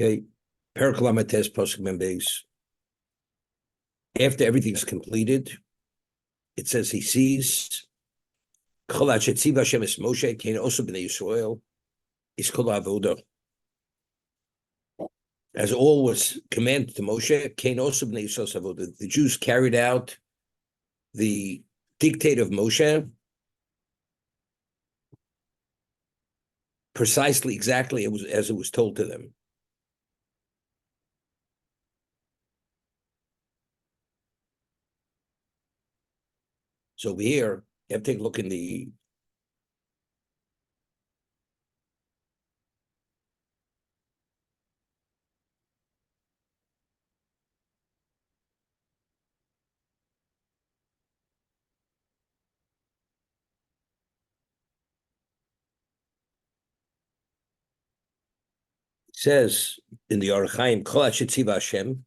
Okay, Parakalamates Posuk Membeis. After everything's completed, it says he sees Cholat Shetziv Hashem es Moshe Kain also b'nei Yisrael is Kol Avoda. As all was commanded to Moshe, Kain also b'nei Yisrael Avoda. The Jews carried out the dictate of Moshe precisely, exactly as it was told to them. So over here, you have to take a look in the says in the Arachaim, Cholat Shetziv Hashem,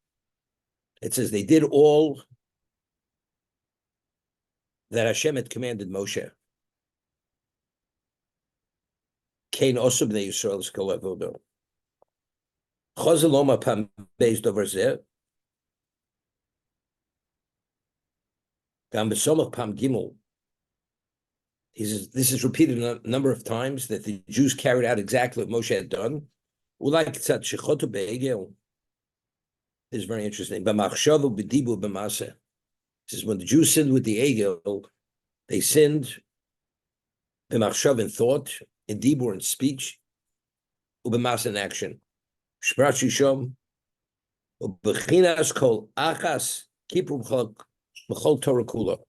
it says they did all that Hashem had commanded Moshe. Kain also b'nei Yisrael is Kol Avoda. Chazal Oma Pam Beis Dover Zeh. Gam B'Somach Pam Gimel. This is repeated a number of times that the Jews carried out exactly what Moshe had done. Ulai K'tzat Shechotu Be'egel. This is very interesting. B'machshavu b'dibu b'maseh. This is when the Jews sinned with the Egel, they sinned b'machshav in thought, in dibur in speech, u'b'maseh in action. Shprat shishom, u'b'chinas kol achas kipru b'chol Torah kula.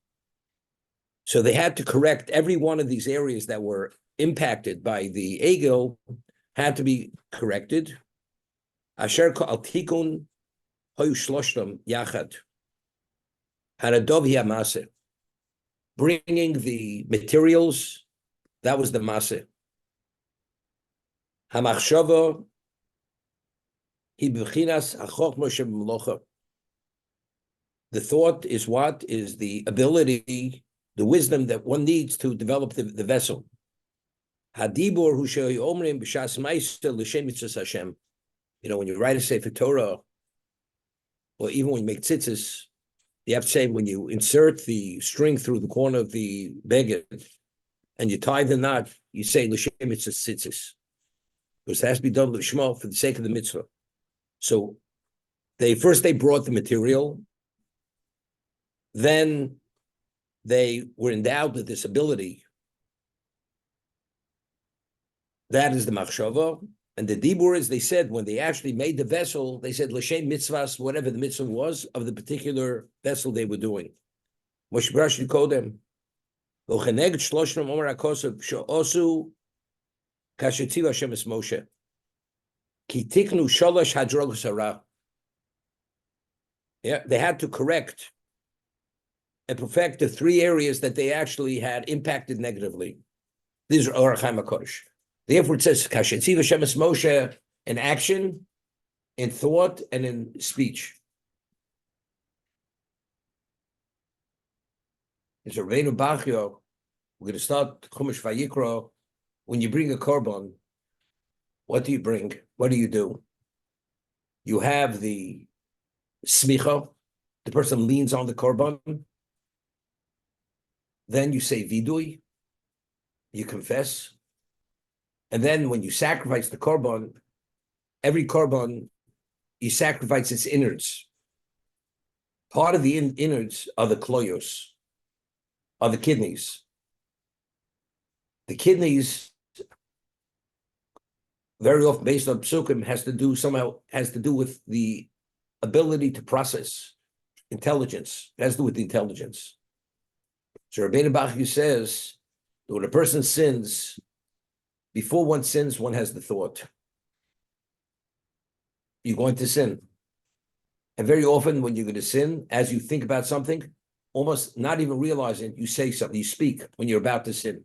So they had to correct every one of these areas that were impacted by the Egel, had to be corrected. Asher al tikun hoyu shloshtam yachad. Hanadov hi'amase. Bringing the materials, that was the maseh. Hamachshava hi b'chinas achok Moshe b'mlocha. The thought is what? Is the ability, the wisdom that one needs to develop the vessel. Hadibur hu she'oy omrim b'shas ma'aseh l'shem mitzvos Hashem. You know, when you write a Sefer Torah, or even when you make tzitzis, you have to say when you insert the string through the corner of the beged and you tie the knot, you say l'shem mitzvos tzitzis, because it has to be done l'shma for the sake of the mitzvah. So they brought the material, then they were endowed with this ability. That is the machshava. And the dibur is, they said, when they actually made the vessel, they said, l'shem mitzvahs, whatever the mitzvah was of the particular vessel they were doing. Moshe Brash Kodem. V'cheneged shloshim omer hakosav she'osu kashetziv Hashem es Moshe. Ki tiknu shalosh hadrogos hara. Yeah, they had to correct and perfect the three areas that they actually had impacted negatively. These are Orachaim HaKodesh. Therefore, it says Kashetziv Hashem es Moshe in action, in thought, and in speech. It's a Reinu Bachyo. We're going to start Chumash Vayikra. When you bring a korban, what do you bring? What do you do? You have the smicha. The person leans on the korban. Then you say vidui. You confess. And then when you sacrifice the korban, every korban, you sacrifice its innards. Part of the innards are the kloyos, are the kidneys. The kidneys, very often based on psukim, has to do with the ability to process intelligence. It has to do with the intelligence. So Rabbeinu Bachyu says that when a person sins, before one sins, one has the thought. You're going to sin. And very often when you're going to sin, as you think about something, almost not even realizing, you say something, you speak when you're about to sin.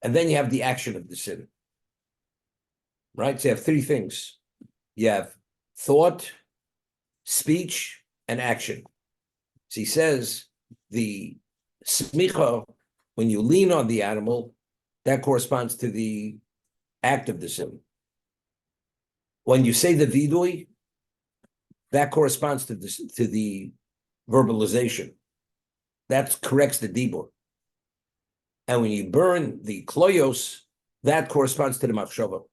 And then you have the action of the sin. Right? So you have three things. You have thought, speech, and action. So he says the smicha, when you lean on the animal, that corresponds to the act of the sin. When you say the vidui, that corresponds to the verbalization. That corrects the dibur. And when you burn the kloyos, that corresponds to the machshava,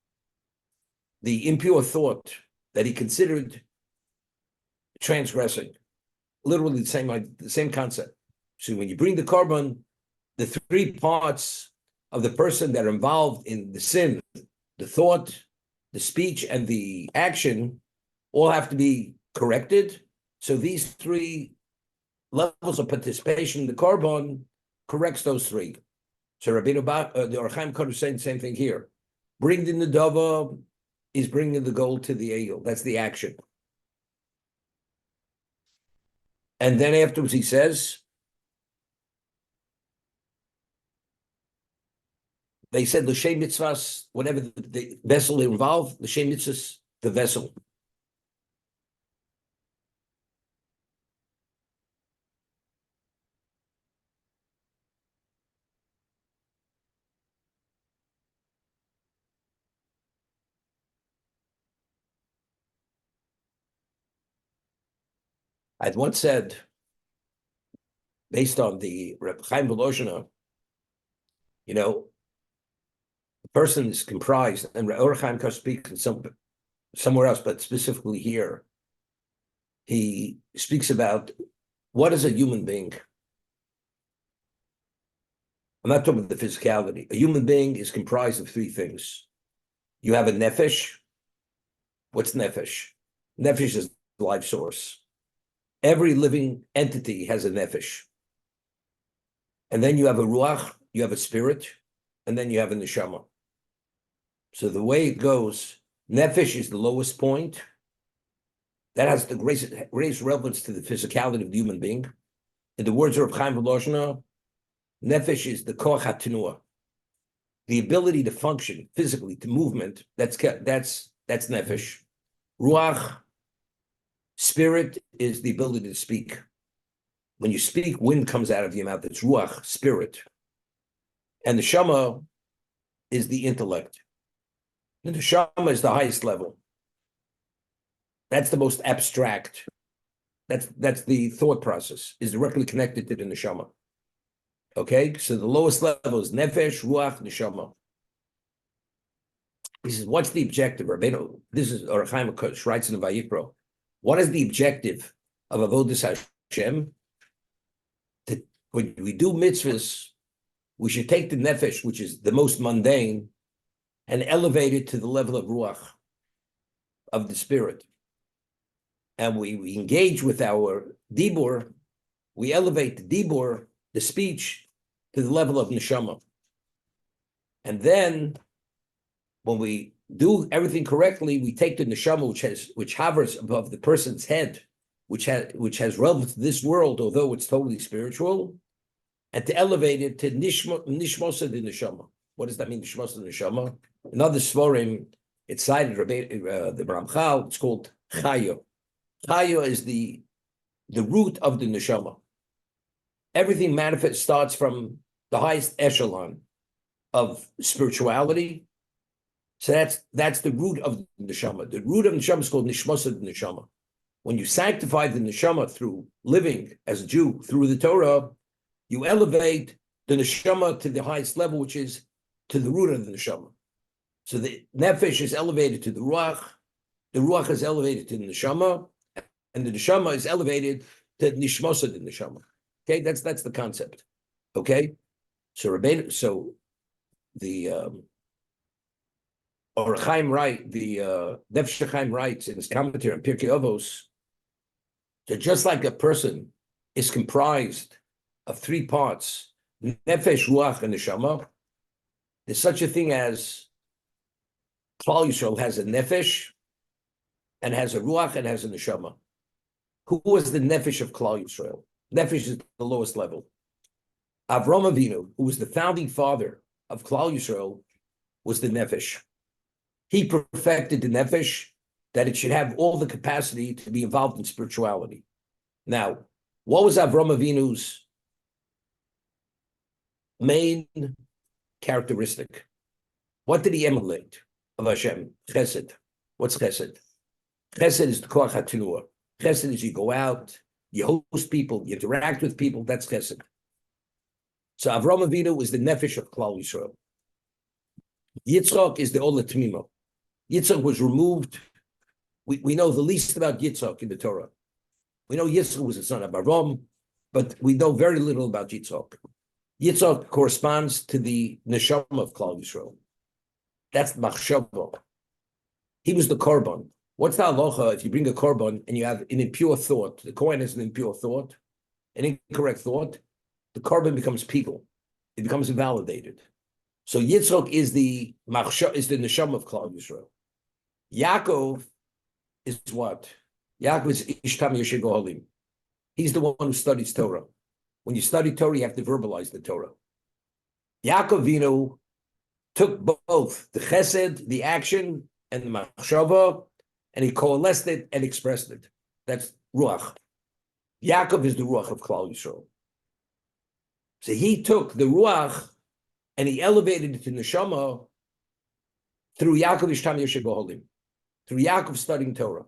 the impure thought that he considered transgressing. Literally the same concept. So when you bring the korban, the three parts of the person that are involved in the sin, the thought, the speech, and the action, all have to be corrected. So these three levels of participation in the korban corrects those three. So Rabbeinu the Or Chaim Kodesh is saying the same thing here. Bring the nedava is bringing the gold to the egel. That's the action. And then afterwards he says, they said l'shem mitzvahs, whatever the vessel involved, l'shem mitzvahs, the vessel. I'd once said, based on the Reb Chaim Volozhiner, the person is comprised, and Or Chaim Kodesh speaks somewhere else, but specifically here, he speaks about what is a human being. I'm not talking about the physicality. A human being is comprised of three things. You have a nefesh. What's nefesh? Nefesh is the life source. Every living entity has a nefesh. And then you have a ruach, you have a spirit, and then you have a neshama. So the way it goes, nefesh is the lowest point. That has the greatest relevance to the physicality of the human being. In the words of Chaim Volozhiner, nefesh is the koach hatinua, the ability to function physically, to movement. That's nefesh. Ruach, spirit, is the ability to speak. When you speak, wind comes out of your mouth. It's ruach, spirit. And the neshama is the intellect. The neshama is the highest level. That's the most abstract. That's the thought process, is directly connected to the neshama. Okay, so the lowest level is nefesh, ruach, neshama. He says, what's the objective? Rabbeinu, this is Or Chaim Kodesh writes in the Vayikro. What is the objective of avodas Hashem? When we do mitzvahs, we should take the nefesh, which is the most mundane, and elevate it to the level of ruach, of the spirit. And we engage with our dibur, we elevate the dibur, the speech, to the level of neshama. And then, when we do everything correctly, we take the neshama, which hovers above the person's head, which has relevance to this world, although it's totally spiritual, and to elevate it to nishmosa de neshama. What does that mean, nishmosa de neshama? In other svarim, it's cited the Ramchal. It's called chayo. Chayo is the root of the neshama. Everything starts from the highest echelon of spirituality. So that's the root of the neshama. The root of the neshama is called nishmosa de neshama. When you sanctify the neshama through living as a Jew through the Torah, you elevate the neshama to the highest level, which is to the root of the neshama. So the nefesh is elevated to the ruach is elevated to the neshama, and the neshama is elevated to nishmosa the neshama. Okay, that's the concept. Okay, so the Or Chaim the Nefesh Chaim writes in his commentary on Pirkei Avos that just like a person is comprised of three parts, nefesh, ruach, and neshama, there's such a thing as Klal Yisrael has a nefesh, and has a ruach, and has a neshama. Who was the nefesh of Klal Yisrael? Nefesh is the lowest level. Avram Avinu, who was the founding father of Klal Yisrael, was the nefesh. He perfected the nefesh, that it should have all the capacity to be involved in spirituality. Now, what was Avram Avinu's main characteristic? What did he emulate of Hashem? Chesed. What's chesed? Chesed is the koach hatinua. Chesed is you go out, you host people, you interact with people. That's chesed. So Avraham Avinu is the nefesh of Klal Yisrael. Yitzchak is the Ola Tmima. Yitzchak was removed. We know the least about Yitzchak in the Torah. We know Yitzchak was the son of Avraham, but we know very little about Yitzchak. Yitzchak corresponds to the neshama of Klal Yisrael. That's the machshava. He was the korban. What's the halacha if you bring a korban and you have an impure thought? The Kohen has an impure thought, an incorrect thought. The korban becomes people. It becomes invalidated. So Yitzchak is the neshama of Klal Yisrael. Yaakov is what? Yaakov is Ishtam Yeshig Ohalim. He's the one who studies Torah. When you study Torah, you have to verbalize the Torah. Yaakov Avinu took both the chesed, the action, and the machshava, and he coalesced it and expressed it. That's ruach. Yaakov is the ruach of Klal Yisrael. So he took the ruach and he elevated it to neshama through Yaakov Ishtam Yeshig Ohalim, through Yaakov studying Torah.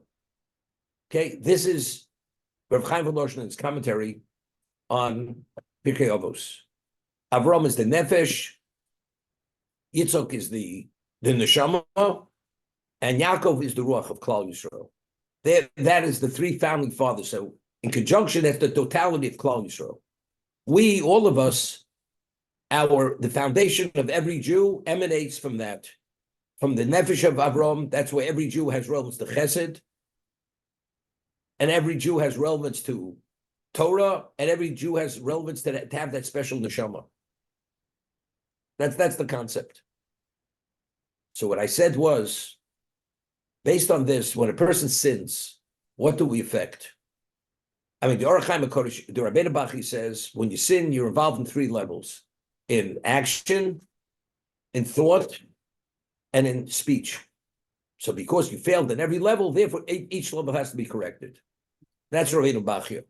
Okay, this is Rav Chaim Voloshin's commentary on Pirkei Avos. Avram is the nefesh, Yitzchak is the neshama, and Yaakov is the ruach of Klal Yisrael. That is the three founding fathers. So in conjunction, that's the totality of Klal Yisrael. We, all of us, the foundation of every Jew emanates from that, from the nefesh of Avram. That's where every Jew has relevance to Chesed, and every Jew has relevance to Torah, and every Jew has relevance to have that special neshama. That's the concept. So what I said was, based on this, when a person sins, what do we affect? I mean, the Orach Chaim HaKodesh, the Rabbeinu Bachi says, when you sin, you're involved in three levels: in action, in thought, and in speech. So because you failed at every level, therefore each level has to be corrected. That's Rabbeinu Bachi.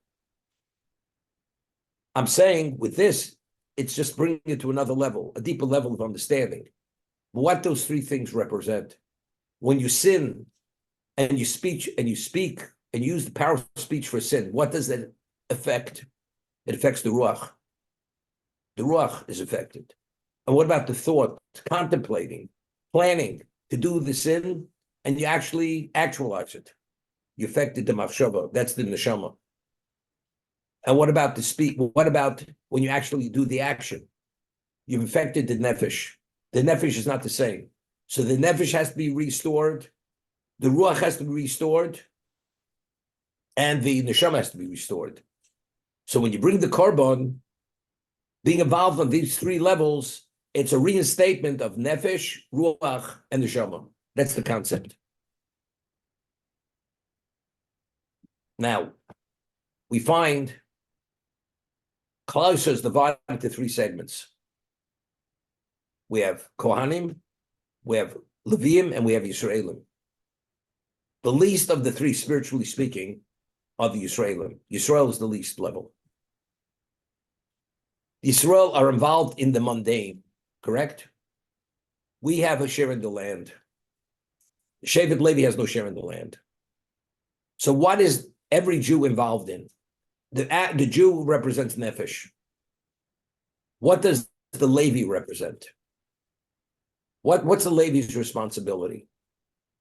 I'm saying with this, it's just bringing it to another level, a deeper level of understanding. What those three things represent. When you sin and you speak and use the power of speech for sin, what does that affect? It affects the ruach. The ruach is affected. And what about the thought, contemplating, planning to do the sin, and you actually actualize it? You affected the machshava. That's the neshama. And what about the speak? What about when you actually do the action? You've affected the nefesh. The nefesh is not the same. So the nefesh has to be restored, the ruach has to be restored, and the neshama has to be restored. So when you bring the korban, being involved on these three levels, it's a reinstatement of nefesh, ruach, and neshama. That's the concept. Now, we find Klal Yisrael is divided into three segments. We have Kohanim, we have Leviim, and we have Yisraelim. The least of the three, spiritually speaking, are the Yisraelim. Yisrael is the least level. Yisrael are involved in the mundane, correct? We have a share in the land. Shevet Levi has no share in the land. So what is every Jew involved in? The Jew represents nefesh. What does the Levi represent? What's the Levi's responsibility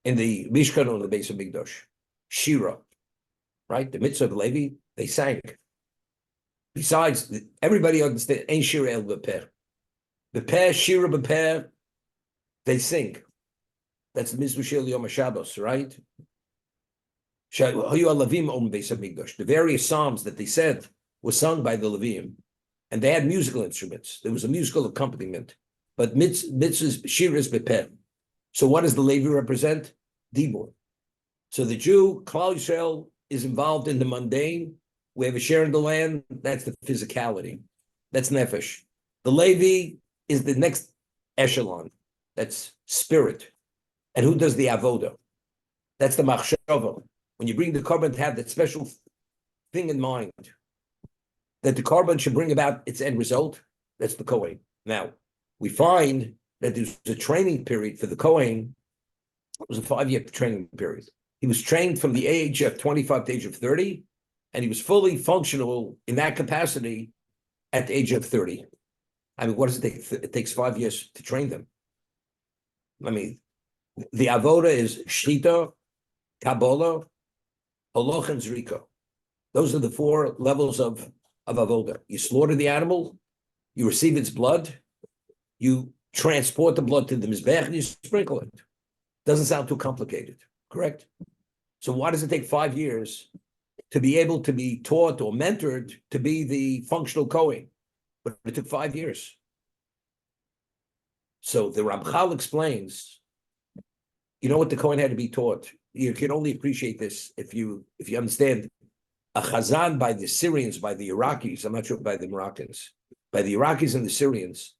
in the Mishkan or the base of Mikdash? Shira, right? The mitzvah of Levi, they sang. Besides, everybody understands, Ein Shira El B'Peh. B'Peh, Shira B'Peh, they sing. That's the mitzvah Shel Yom HaShabbos, right? The various psalms that they said were sung by the Leviim, and they had musical instruments. There was a musical accompaniment, but mitzvahs shiras bepeh. So what does the Levi represent? Dibur. So the Jew, Klal Yisrael, is involved in the mundane. We have a share in the land. That's the physicality. That's nefesh. The Levi is the next echelon. That's spirit. And who does the avoda? That's the machshava. When you bring the korban, to have that special thing in mind, that the korban should bring about its end result, that's the Kohen. Now, we find that there's a training period for the Kohen It was a 5-year training period. He was trained from the age of 25 to the age of 30, and he was fully functional in that capacity at the age of 30. I mean, what does it take? It takes 5 years to train them. I mean, the avoda is shita, kabbalah, holoch, and zrika. Those are the 4 levels of avoda. You slaughter the animal, you receive its blood, you transport the blood to the mizbech, and you sprinkle it. Doesn't sound too complicated, correct? So why does it take 5 years to be able to be taught or mentored to be the functional Kohen? But it took 5 years. So the Ramchal explains, you know what the Kohen had to be taught. You can only appreciate this if you understand a chazan by the Syrians, by the Iraqis. I'm not sure by the Moroccans, by the Iraqis and the Syrians.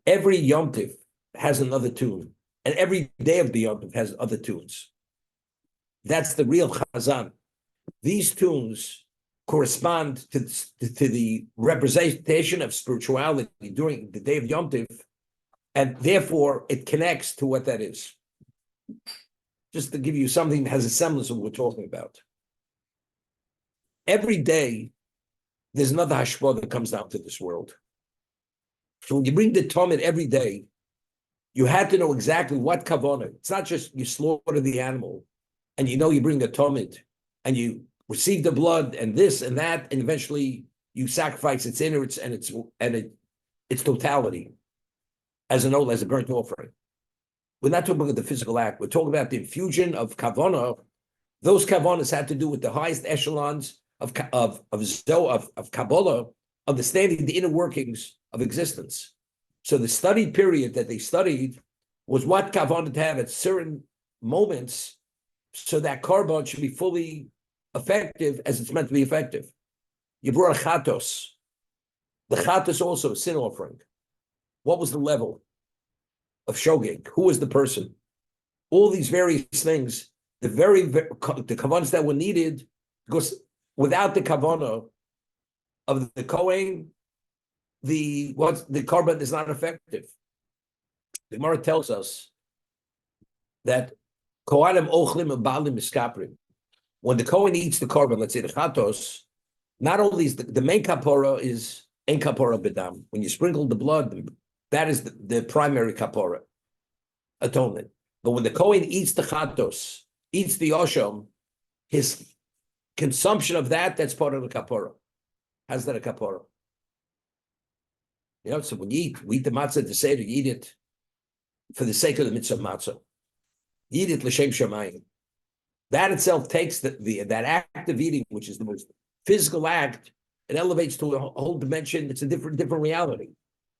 Every Yom Tiv has another tune, and every day of the Yom Tiv has other tunes. That's the real chazan. These tunes correspond to the representation of spirituality during the day of Yom Tiv, and therefore it connects to what that is. Just to give you something that has a semblance of what we're talking about. Every day, there's another hashpah that comes down to this world. So when you bring the Talmud every day, you had to know exactly what kavanah. It's not just you slaughter the animal, and you know you bring the Talmud, and you receive the blood, and this and that, and eventually you sacrifice its innards and its totality as a burnt offering. We're not talking about the physical act. We're talking about the infusion of kavanah. Those kavanas had to do with the highest echelons of Kabbalah, understanding the inner workings of existence. So the study period that they studied was what kavanah to have at certain moments, so that korban should be fully effective as it's meant to be effective. You brought a chatos. The chatos also a sin offering. What was the level of shogeg? Who was the person? All these various things, the kavanas that were needed, because without the kavanah of the Kohen, the korban is not effective. The Gemara tells us that kohanim ochlim and balim miskaprim. When the Kohen eats the korban, let's say the chatos, not only is the main kapora is en kapora bedam. When you sprinkle the blood, that is the primary kapora, atonement. But when the Kohen eats the chatos, eats the osham, his consumption of that's part of the kapora. How's that a kapora? You know, so when we eat the matzah to say you eat it for the sake of the mitzvah matzah. You eat it l'shem shamayim. That itself takes that act of eating, which is the most physical act, it elevates to a whole dimension. It's a different reality.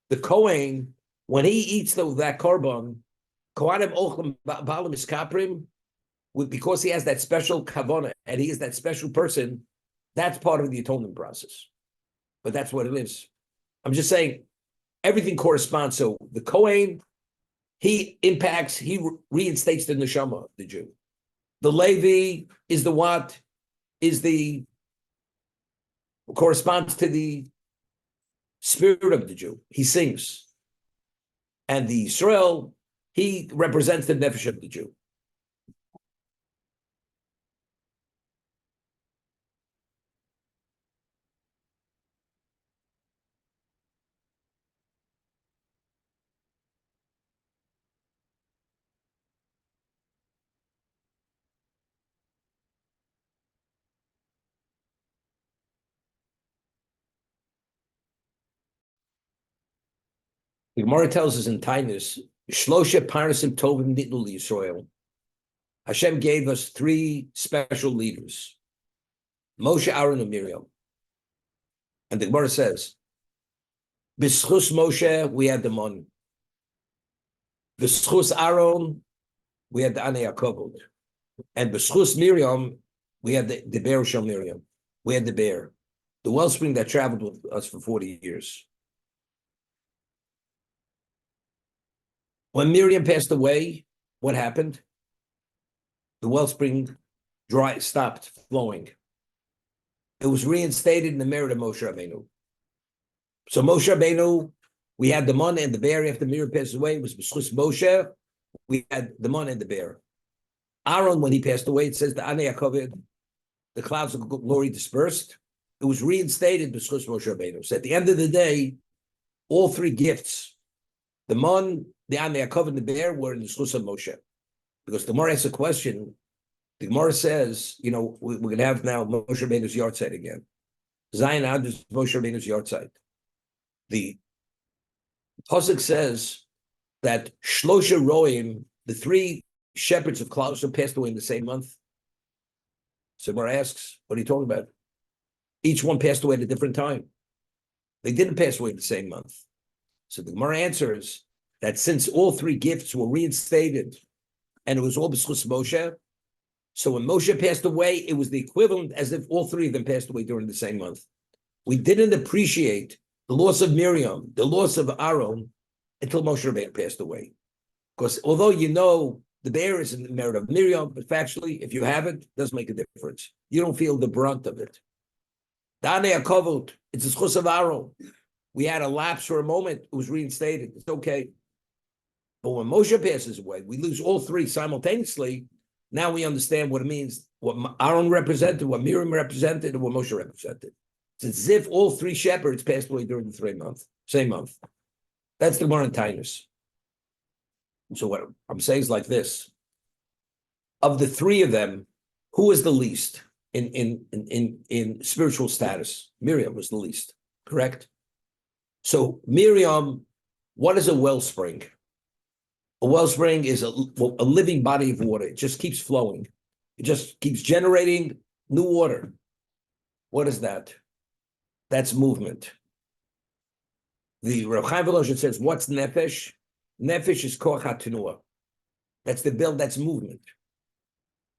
The Kohen, when he eats that korban, kohanim ochlim balim iskaprim, because he has that special kavanah and he is that special person, that's part of the atonement process. But that's what it is. I'm just saying, everything corresponds. So the Kohen, he reinstates the neshama of the Jew. The Levi is the what? Corresponds to the spirit of the Jew. He sings. And the Israel, he represents the nefesh of the Jew. The Gemara tells us in Tainus, Shlosha Parasim Tovim Nitnu Yisrael. Hashem gave us 3 special leaders, Moshe, Aaron, and Miriam. And the Gemara says, B'schus Moshe, we had the money. B'schus Aaron, we had the Anei HaKavod. And B'schus Miriam, we had the bear Shel Miriam. We had the bear, the wellspring that traveled with us for 40 years. When Miriam passed away, what happened? The wellspring stopped flowing. It was reinstated in the merit of Moshe Rabbeinu. So Moshe Rabbeinu, we had the man and the bear after Miriam passed away. It was B'schus Moshe. we had the man and the bear. Aaron, when he passed away, it says the Anei HaKavod, the clouds of glory dispersed. It was reinstated b'schus Moshe Rabbeinu. So at the end of the day, all three gifts, the man, the Anei HaKavod, and the bear, were in the schus of Moshe. Because the Gemara asks a question. The Gemara says, we're going to have now Moshe Rabbeinu's yahrzeit again. Zion Ad is Moshe Rabbeinu's yahrzeit. The Pasuk says that Shlosha Roim, the three shepherds of Klaus, passed away in the same month. So Gemara asks, what are you talking about? Each one passed away at a different time. They didn't pass away in the same month. So the Gemara answers that since all three gifts were reinstated and it was all b'schus Moshe, so when Moshe passed away, it was the equivalent as if all three of them passed away during the same month. We didn't appreciate the loss of Miriam, the loss of Aaron, until Moshe Rabbeinu passed away. Because although the bear is in the merit of Miriam, but factually, if you have it doesn't make a difference. You don't feel the brunt of it. The Anei HaKavod, it's a schus of Aaron. We had a lapse for a moment, it was reinstated. It's okay. But when Moshe passes away, we lose all three simultaneously. Now we understand what it means, what Aaron represented, what Miriam represented, and what Moshe represented. It's as if all three shepherds passed away during the same month. That's the Gemara in Tainus. So what I'm saying is like this. Of the three of them, who is the least in spiritual status? Miriam was the least, correct? So Miriam, what is a wellspring? A wellspring is a living body of water. It just keeps flowing. It just keeps generating new water. What is that? That's movement. The Rav Chaim Volozhin says, what's nefesh? Nefesh is koach hatenua. That's the build, that's movement.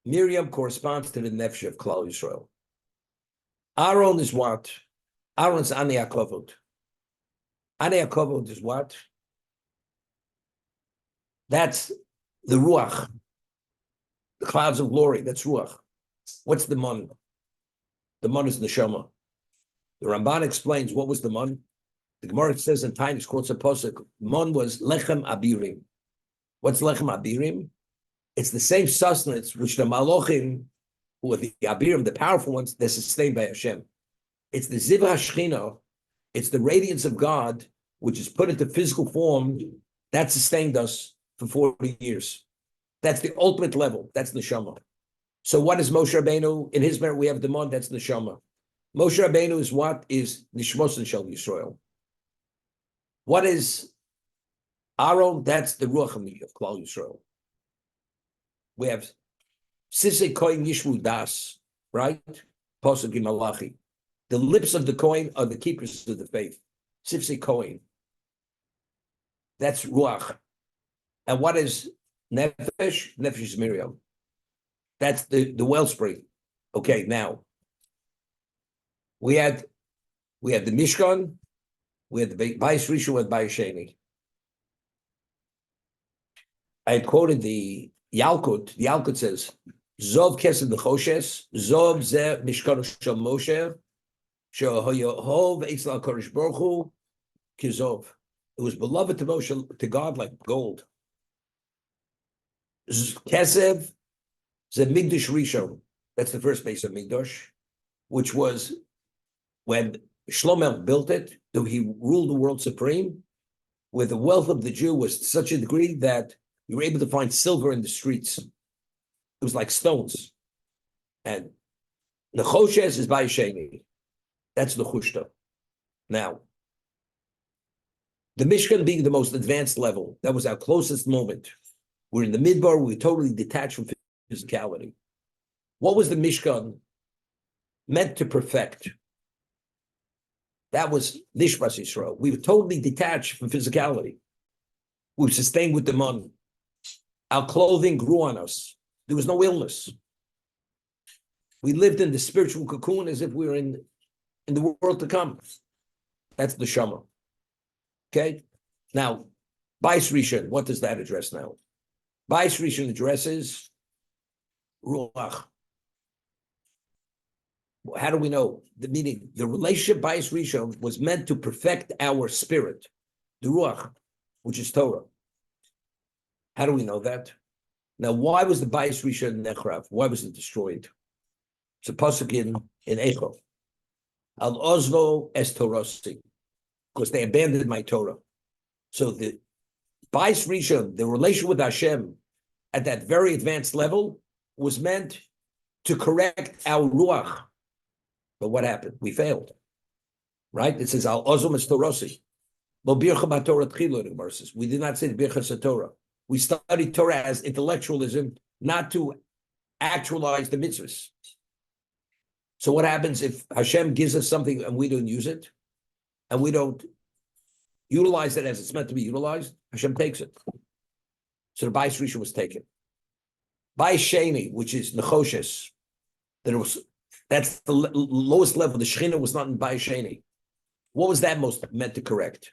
Miriam corresponds to the nefesh of Klal Yisrael. Aaron is what? Aaron's Anei HaKavod. Anei HaKavod is what? That's the Ruach, the clouds of glory. That's Ruach. What's the Mon? The Mon is Neshama. The Ramban explains what was the Mon. The Gemara says in Tainus, quotes a pasuk, Mon was Lechem Abirim. What's Lechem Abirim? It's the same sustenance which the Malochim, who are the Abirim, the powerful ones, they're sustained by Hashem. It's the Ziv HaShechina, it's the radiance of God, which is put into physical form, that sustained us for 40 years. That's the ultimate level. That's Neshama. So what is Moshe Rabbeinu? In his merit, we have the Mon, that's Neshama. Moshe Rabbeinu is what? Is Nishmos Shel Yisrael. What is Aaron? That's the Ruach of Klal Yisrael. We have Sisei Kohen Yishvu Das, right? Pasuk in Malachi. The lips of the Kohen are the keepers of the faith. Sisei Kohen. That's Ruach. And what is Nefesh? Nefesh is Miriam. That's the wellspring. Okay, now we had the Mishkan, we had the Bais Rishon with Bais Sheni. I had quoted the Yalkut. The Yalkut says, Zov Kesed Nechoshes, Zov Ze Mishkan Shel Moshe, Shehoyahov Eitzal Kodesh Baruch Hu, Kizov. It was beloved to Moshe, to God, like gold. Kesev Ze Migdash Rishon. That's the first base of Migdash, which was when Shlomo built it, though he ruled the world supreme, where the wealth of the Jew was to such a degree that you were able to find silver in the streets. It was like stones. And Nechoshes is Bais Sheni. That's Nechushta. Now, the Mishkan being the most advanced level, that was our closest moment. We're in the Midbar, we're totally detached from physicality. What was the Mishkan meant to perfect? That was Nishmas Yisrael. We were totally detached from physicality. We were sustained with the Mon. Our clothing grew on us. There was no illness. We lived in the spiritual cocoon as if we were in the world to come. That's the Shama. Okay? Now, Bais Rishon, what does that address now? Bais Rishon addresses Ruach. How do we know? The meaning, the relationship Bais Rishon was meant to perfect our spirit, the Ruach, which is Torah. How do we know that? Now, why was the Bayis Rishon Nechrav? Why was it destroyed? It's a pasuk in Echo. Al Ozvo es Torosi, because they abandoned my Torah. So the Bayis Rishon, the relation with Hashem at that very advanced level, was meant to correct our ruach. But what happened? We failed. Right? It says Al Ozvo es Torosi. We did not say the Birchas Torah. We studied Torah as intellectualism, not to actualize the mitzvahs. So what happens if Hashem gives us something and we don't use it, and we don't utilize it as it's meant to be utilized? Hashem takes it. So the Bayis Rishon was taken. Bayis Sheni, which is Nechoshes, that's the lowest level. The Shechina was not in Bayis Sheni. What was that most meant to correct?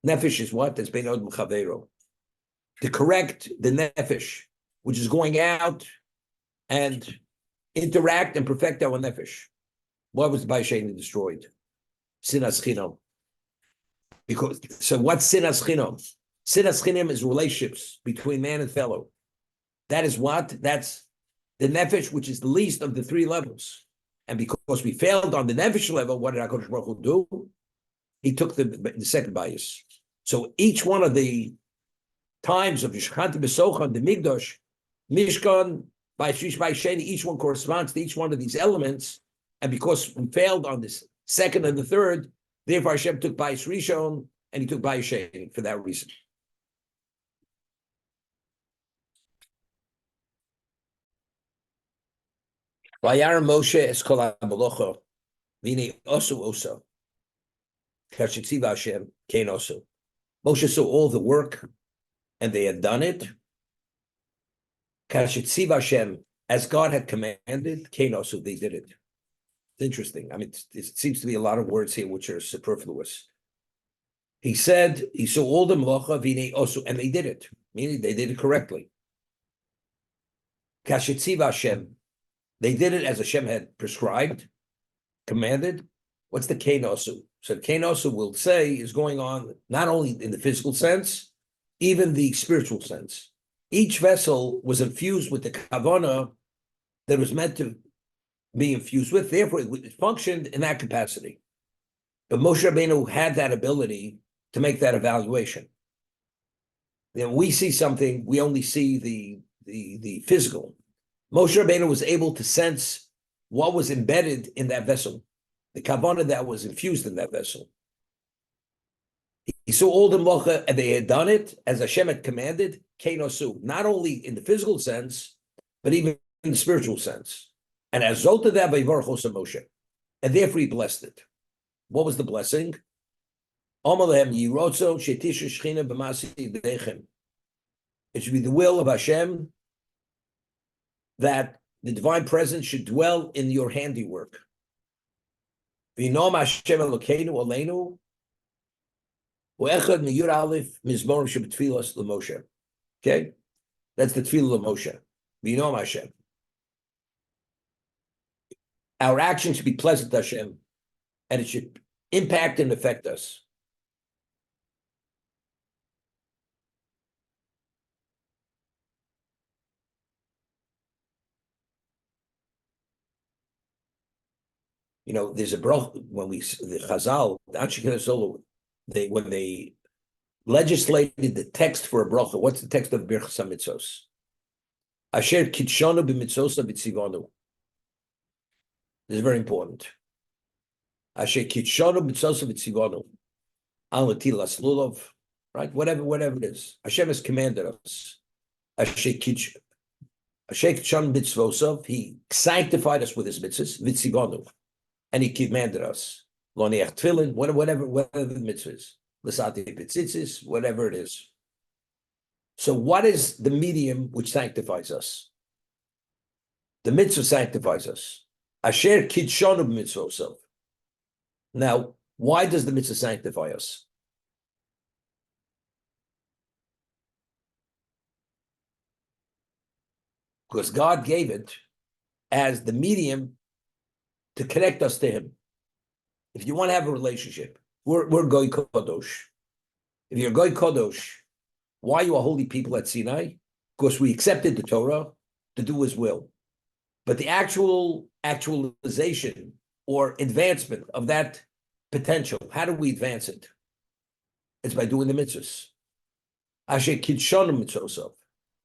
Nefesh is what? That's Bein Od M'Chaveiro. To correct the nefesh, which is going out and interact and perfect our nefesh. Why was the Bayis Sheni destroyed? Sinas Chinam. Because, so what's Sinas Chinam? Sinas Chinam is relationships between man and fellow. That is what? That's the nefesh, which is the least of the three levels. And because we failed on the nefesh level, what did HaKadosh Baruch Hu do? He took the second bias. So each one of the times of Yishchanti B'Sochan, the Migdosh, Mishkan, Bayis Sheni, each one corresponds to each one of these elements. And because we failed on this second and the third, therefore Hashem took Bayis Rishon and he took Bayis Sheni for that reason. Vayar Moshe es kol ha-malocha, v'nei osu osa. Kashetziva Hashem, kein osu. Moshe saw all the work, and they had done it. Kashetziva Hashem, as God had commanded, kein osu, they did it. It's interesting. I mean, it seems to be a lot of words here which are superfluous. He said, he saw all the melacha, v'nei osu, and they did it, meaning they did it correctly. Kashetziva Hashem, they did it as Hashem had prescribed, commanded. What's the kein osu? So the kein osu will say is going on not only in the physical sense, even the spiritual sense. Each vessel was infused with the kavanah that was meant to be infused with. Therefore, it functioned in that capacity. But Moshe Rabbeinu had that ability to make that evaluation. Then we see something, we only see the physical. Moshe Rabbeinu was able to sense what was embedded in that vessel, the kavanah that was infused in that vessel. He saw all the melacha, and they had done it as Hashem had commanded, kein osu, not only in the physical sense, but even in the spiritual sense. And as result of that, vayvarchos Moshe, and therefore he blessed it. What was the blessing? It should be the will of Hashem that the divine presence should dwell in your handiwork. V'nom Hashem Elokeinu aleinu u'echad miyur aleph mizmorim shebetfilas l'Moshe. Okay, that's the tefillah l'Moshe. V'nom Hashem. Our action should be pleasant to Hashem, and it should impact and affect us. You know, there's a bracha when the Chazal, when they legislated the text for a bracha. What's the text of Birchas HaMitzos? Asher kitshonu b'mitzosa b'tzivonu. This is very important. Asher kitshonu b'mitzosa b'tzivonu. Al netilas lulav, right? Whatever it is, Hashem has commanded us. Asher kitshonu b'tzvosav, He sanctified us with His mitzvahs. V'tzivonu. And He commanded us, Loniach Tefillin, whatever the mitzvah is, L'sati Pitzitzis, whatever it is. So what is the medium which sanctifies us? The mitzvah sanctifies us. Asher Kidshonu b'mitzvosav. Now, why does the mitzvah sanctify us? Because God gave it as the medium to connect us to Him. If you want to have a relationship, we're Goy Kodosh. If you're Goy Kodosh, Why you are holy people at Sinai? Because we accepted the Torah to do His will. But the actualization or advancement of that potential, how do we advance it? It's by doing the mitzvahs. Asher kidshonim mitzvosov.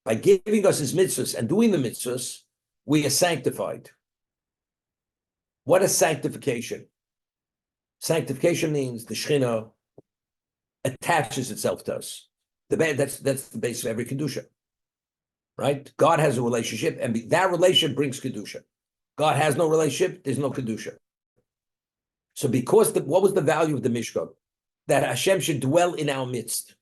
By giving us His mitzvahs and doing the mitzvahs, we are sanctified. What is sanctification? Sanctification means the Shekhinah attaches itself to us. That's the base of every kedusha, right? God has a relationship, and that relationship brings kedusha. God has no relationship; there's no kedusha. So, because what was the value of the Mishkan? That Hashem should dwell in our midst.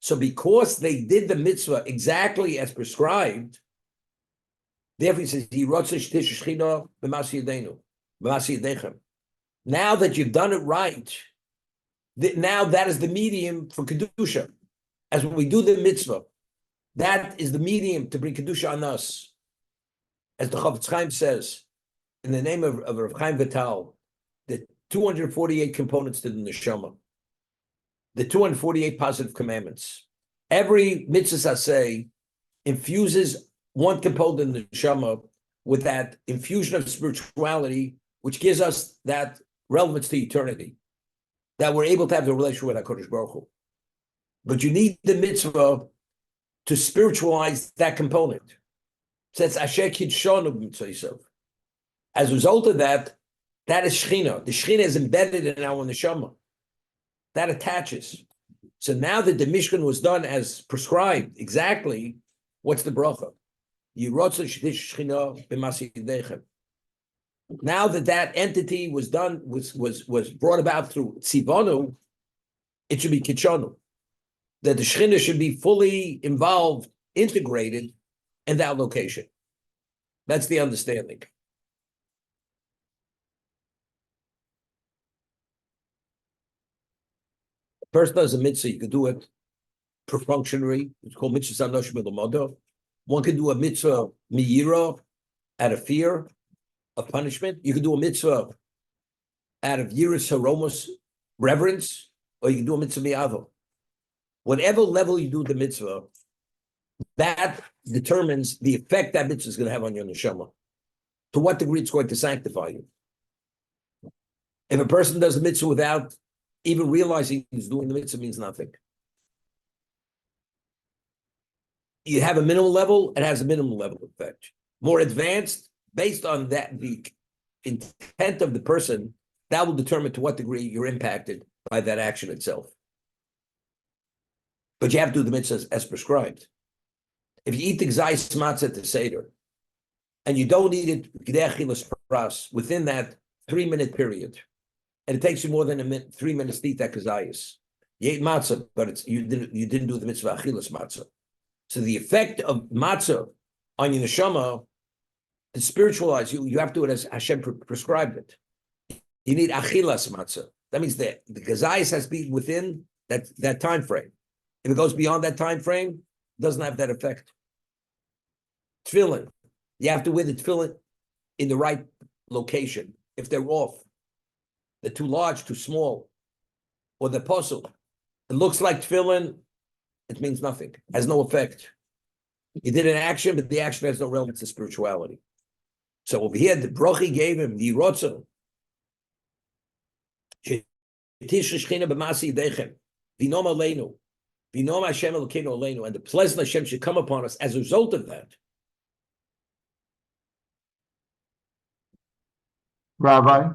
So, because they did the mitzvah exactly as prescribed, therefore He says, now that you've done it right, now that is the medium for kedusha. As when we do the mitzvah, that is the medium to bring kedusha on us. As the Chafetz Chaim says, in the name of Rav Chaim Vital, the 248 components to the neshama, the 248 positive commandments. Every mitzvah say infuses one component of the neshama with that infusion of spirituality, which gives us that relevance to eternity, that we're able to have the relationship with HaKadosh Baruch Hu. But you need the mitzvah to spiritualize that component. So it's Asher Kidshonu B'Mitzvah. As a result of that, that is Shechina. The Shechina is embedded in our neshama. That attaches. So now that the Mishkan was done as prescribed, exactly, what's the bracha? Now that entity was done, was brought about through Tzivonu, it should be Kitshonu. That the Shekhinah should be fully involved, integrated in that location. That's the understanding. A person does a mitzvah, you could do it perfunctory. It's called mitzvah sanosh milamodo. One could do a mitzvah miyira, out of fear of punishment. You could do a mitzvah out of yiras haromos, reverence, or you can do a mitzvah mi'avo. Whatever level you do the mitzvah, that determines the effect that mitzvah is going to have on your neshama. To what degree it's going to sanctify you. If a person does the mitzvah without even realizing he's doing the mitzvah, means nothing. You have a minimal level, it has a minimum level effect. More advanced, based on that, the intent of the person, that will determine to what degree you're impacted by that action itself. But you have to do the mitzvah as prescribed. If you eat the gzais matzah at the Seder, and you don't eat it within that 3-minute period, and it takes you more than 3 minutes to eat that gzais, you ate matzah, but you didn't do the mitzvah achilas matzah. So the effect of matzah on your neshama, to spiritualize you have to do it as Hashem prescribed it. You need achilas matzah. That means that the gazayis has to be within that time frame. If it goes beyond that time frame, it doesn't have that effect. Tefillin, you have to wear the tefillin in the right location. If they're off, they're too large, too small, or the puzzle, it looks like tefillin, it means nothing, has no effect. You did an action, but the action has no relevance to spirituality. So over here, the brochi gave him the rotzon. And the pleasant Hashem should come upon us as a result of that. Rabbi?